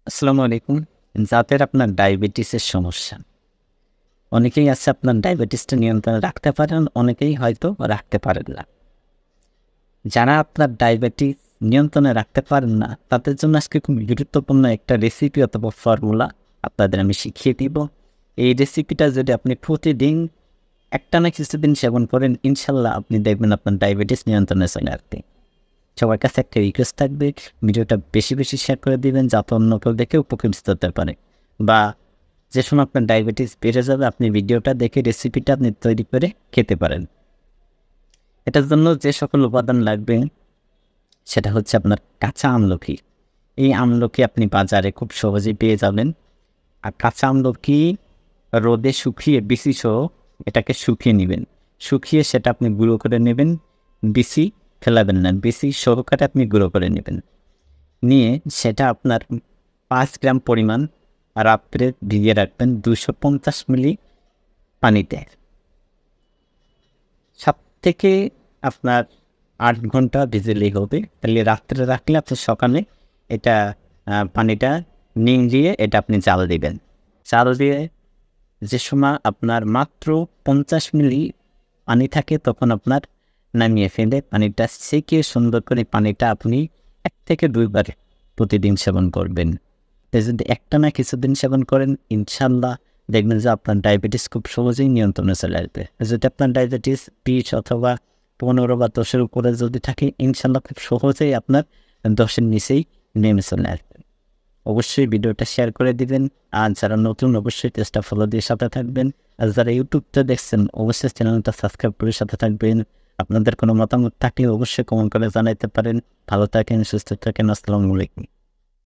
আসসালামু আলাইকুম। যাদের আপনার ডায়াবেটিসের সমস্যা, অনেকেই আছে আপনার ডায়াবেটিসটা নিয়ন্ত্রণে রাখতে পারেন, অনেকেই হয়তো রাখতে পারেন না। যারা আপনার ডায়াবেটিস নিয়ন্ত্রণে রাখতে পারেন না, তাদের জন্য আজকে খুব গুরুত্বপূর্ণ একটা রেসিপি অথবা ফর্মুলা আপনাদের আমি শিখিয়ে দিব। এই রেসিপিটা যদি আপনি প্রতিদিন একটানা কিছুদিন সেবন করেন, ইনশাল্লাহ আপনি দেখবেন আপনার ডায়াবেটিস নিয়ন্ত্রণে চলে আসবে। সবার কাছে একটা রিকোয়েস্ট থাকবে, ভিডিওটা বেশি বেশি শেয়ার করে দিবেন যাতে অন্য কেউ দেখে উপকৃত হতে পারে, বা যে সময় আপনার ডায়াবেটিস বেড়ে যাবে আপনি ভিডিওটা দেখে রেসিপিটা আপনি তৈরি করে খেতে পারেন। এটার জন্য যে সকল উপাদান লাগবে সেটা হচ্ছে আপনার কাঁচা আমলকি। এই আমলকি আপনি বাজারে খুব সহজেই পেয়ে যাবেন। আর কাঁচা আমলকি রোদে শুকিয়ে বিচি সহ এটাকে শুকিয়ে নেবেন। শুকিয়ে সেটা আপনি গুঁড়ো করে নেবেন, বিচি ফেলাবেন না, বিচি সহকারে আপনি গুঁড়ো করে নেবেন। নিয়ে সেটা আপনার ৫ গ্রাম পরিমাণ রাত্রে ভিজিয়ে রাখবেন ২৫০ মিলি পানিতে। সব থেকে আপনার ৮ ঘন্টা ভিজালেই হবে। তাহলে রাত্রে রাখলে আপনি সকালে এটা পানিটা নিংড়িয়ে এটা আপনি জাল দিবেন। জাল দিয়ে যে সময় আপনার মাত্র ৫০ মিলি পানি থাকে তখন আপনার নামিয়ে ফেলে পানিটা ছেঁকে সুন্দর করে পানিটা আপনি ১ থেকে ২ বার প্রতিদিন সেবন করবেন। যদি একটানা কিছুদিন সেবন করেন, ইনশাল্লাহ দেখবেন যে আপনার ডায়াবেটিস খুব সহজেই নিয়ন্ত্রণে চলে আসবে। যদি আপনার ডায়াবেটিস ২০ অথবা ১৫ বা ১০-এর উপরে যদি থাকে, ইনশাল্লাহ খুব সহজেই আপনার ১০-এর নিচেই নেমে চলে আসবে। অবশ্যই ভিডিওটা শেয়ার করে দিবেন। আর যারা নতুন অবশ্যই পেজটা ফলো দিয়ে সাথে থাকবেন। আর যারা ইউটিউবটা দেখছেন অবশ্যই চ্যানেলটা সাবস্ক্রাইব করে সাথে থাকবেন। আপনাদের কোনো মতামত থাকলে অবশ্যই কমেন্ট করে জানাইতে পারেন। ভালো থাকেন, সুস্থ থাকেন। আসসালামু আলাইকুম।